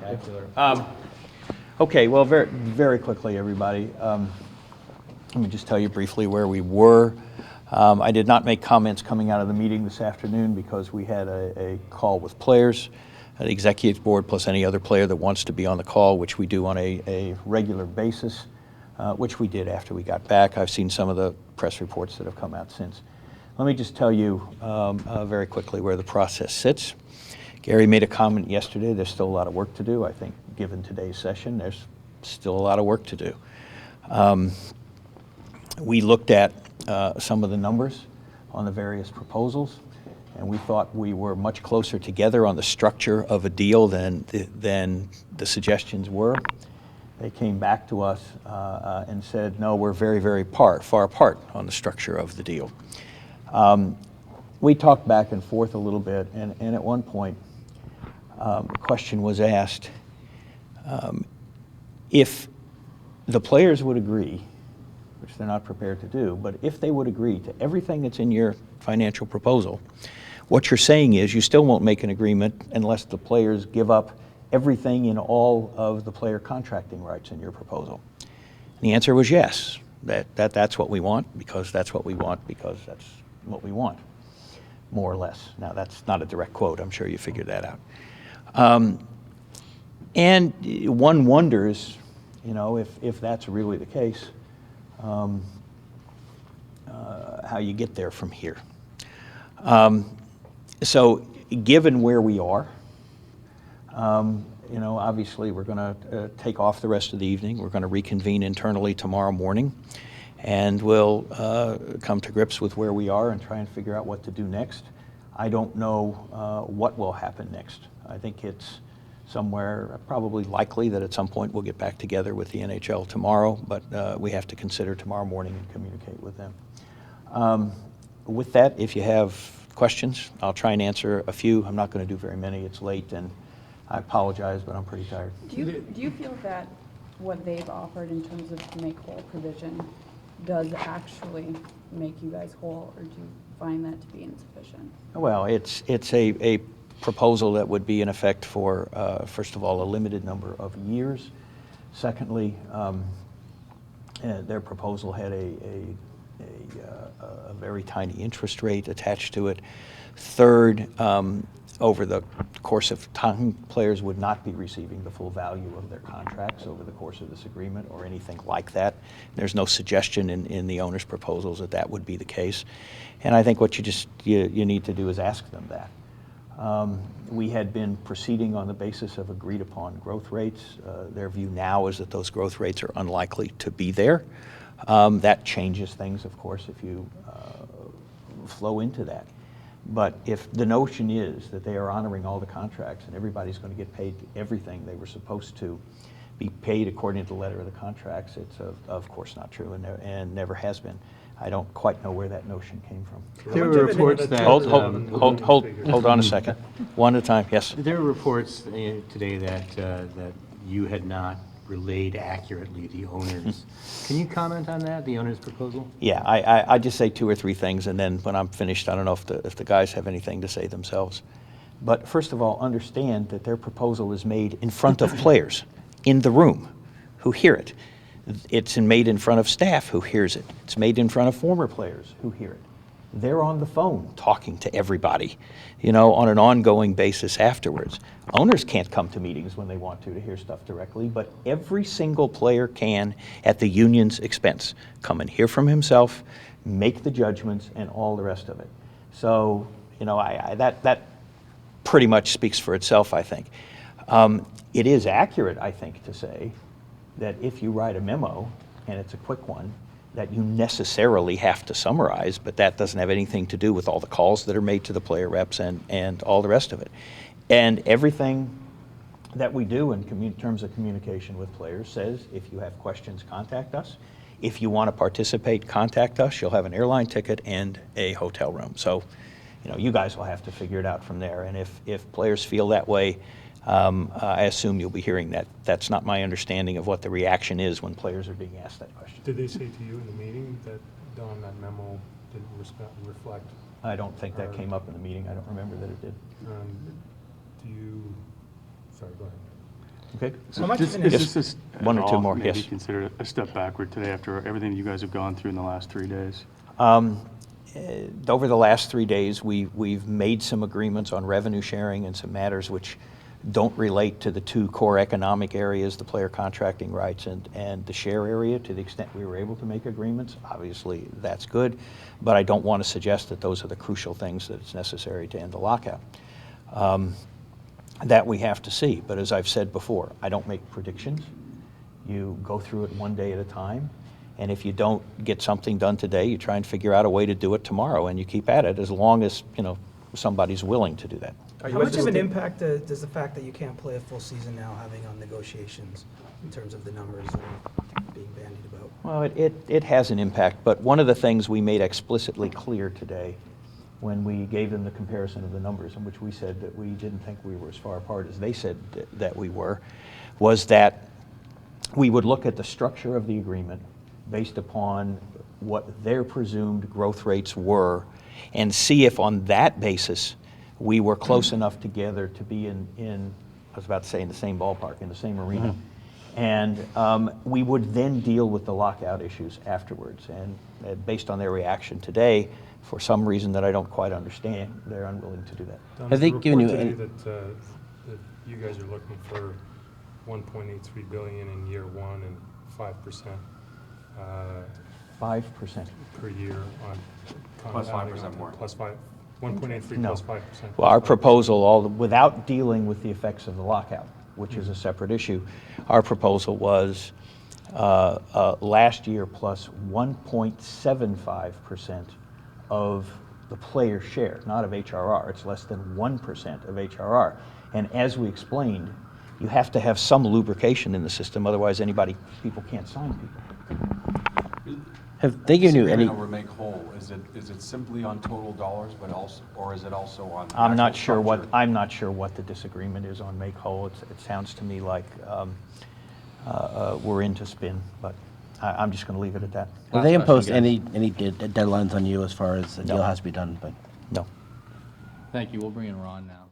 spectacular. Okay, well, very, very quickly, everybody. Let me just tell you briefly where we were. I did not make comments coming out of the meeting this afternoon because we had a call with players, the executive board, plus any other player that wants to be on the call, which we do on a regular basis, which we did after we got back. I've seen some of the press reports that have come out since. Let me just tell you very quickly where the process sits. Gary made a comment yesterday. There's still a lot of work to do. I think given today's session, there's still a lot of work to do. We looked at some of the numbers on the various proposals, and we thought we were much closer together on the structure of a deal than the suggestions were. They came back to us and said, no, we're very, very far apart on the structure of the deal. We talked back and forth a little bit, and at one point, a question was asked, if the players would agree, which they're not prepared to do, but if they would agree to everything that's in your financial proposal, what you're saying is you still won't make an agreement unless the players give up everything in all of the player contracting rights in your proposal. And the answer was yes, that's what we want, because that's what we want, because that's what we want, more or less. Now, that's not a direct quote. I'm sure you figured that out. And one wonders, you know, if that's really the case, how you get there from here. So given where we are, you know, obviously we're going to take off the rest of the evening. We're going to reconvene internally tomorrow morning, and we'll come to grips with where we are and try and figure out what to do next. I don't know what will happen next. I think it's somewhere probably likely that at some point we'll get back together with the NHL tomorrow, but we have to consider tomorrow morning and communicate with them. With that, if you have questions, I'll try and answer a few. I'm not going to do very many. It's late, and I apologize, but I'm pretty tired. Do you feel that what they've offered in terms of make whole provision does actually make you guys whole, or do you find that to be insufficient? Well, it's a proposal that would be in effect for, first of all, a limited number of years. Secondly, their proposal had a very tiny interest rate attached to it. Third, over the course of time, players would not be receiving the full value of their contracts over the course of this agreement or anything like that. There's no suggestion in the owner's proposals that that would be the case. And I think what you need to do is ask them that. We had been proceeding on the basis of agreed upon growth rates. Their view now is that those growth rates are unlikely to be there. That changes things, of course, if you flow into that. But if the notion is that they are honoring all the contracts and everybody's going to get paid everything they were supposed to be paid according to the letter of the contracts, it's of course not true and never has been. I don't quite know where that notion came from. There were reports that... Hold on a second. One at a time, yes. There were reports today that you had not relayed accurately the owners. Can you comment on that, the owner's proposal? Yeah, I just say two or three things, and then when I'm finished, I don't know if the guys have anything to say themselves. But first of all, understand that their proposal is made in front of players in the room who hear it. It's made in front of staff who hears it. It's made in front of former players who hear it. They're on the phone talking to everybody, you know, on an ongoing basis afterwards. Owners can't come to meetings when they want to hear stuff directly, but every single player can, at the union's expense, come and hear from himself, make the judgments, and all the rest of it. So, you know, that pretty much speaks for itself, I think. It is accurate, I think, to say that if you write a memo, and it's a quick one, that you necessarily have to summarize, but that doesn't have anything to do with all the calls that are made to the player reps and all the rest of it. And everything that we do in terms of communication with players says, if you have questions, contact us. If you want to participate, contact us. You'll have an airline ticket and a hotel room. So, you know, you guys will have to figure it out from there. And if players feel that way, I assume you'll be hearing that. That's not my understanding of what the reaction is when players are being asked that question. Did they say to you in the meeting that, Don, that memo didn't reflect? I don't think that came up in the meeting. I don't remember that it did. Do you, sorry, go ahead. Okay? How much of an Is Yes. this One at or two all more, maybe yes. considered a step backward today after everything you guys have gone through in the last 3 days? Over the last 3 days, we've made some agreements on revenue sharing and some matters which don't relate to the two core economic areas, the player contracting rights and the share area, to the extent we were able to make agreements. Obviously, that's good, but I don't want to suggest that those are the crucial things that it's necessary to end the lockout. That we have to see, but as I've said before, I don't make predictions. You go through it one day at a time, and if you don't get something done today, you try and figure out a way to do it tomorrow, and you keep at it as long as, somebody's willing to do that. How much of an impact does the fact that you can't play a full season now having on negotiations in terms of the numbers that are being bandied about? Well, it has an impact, but one of the things we made explicitly clear today when we gave them the comparison of the numbers, in which we said that we didn't think we were as far apart as they said that we were, was that we would look at the structure of the agreement based upon what their presumed growth rates were and see if on that basis we were close enough together to be in I was about to say in the same ballpark, in the same arena. And we would then deal with the lockout issues afterwards. And based on their reaction today, for some reason that I don't quite understand, they're unwilling to do that. Don, Have there's they a given report you today that you guys are looking for 1.83 billion in year one and 5% 5%. per year on. Plus compounding 5% on- more. Plus 1.83 No. plus 5%. Well, our proposal, without dealing with the effects of the lockout, which is a separate issue, our proposal was last year plus 1.75% of the player share, not of HRR. It's less than 1% of HRR. And as we explained, you have to have some lubrication in the system, otherwise people can't sign people. Have they given you Disagreement any? over make whole, is it simply on total dollars, but also, or is it also on? I'm not actual sure structure? I'm not sure what the disagreement is on make whole. It sounds to me like we're into spin, but I'm just going to leave it at that. Have they Last imposed question, any deadlines on you as far as the deal No. has to be done? But No. Thank you. We'll bring in Ron now.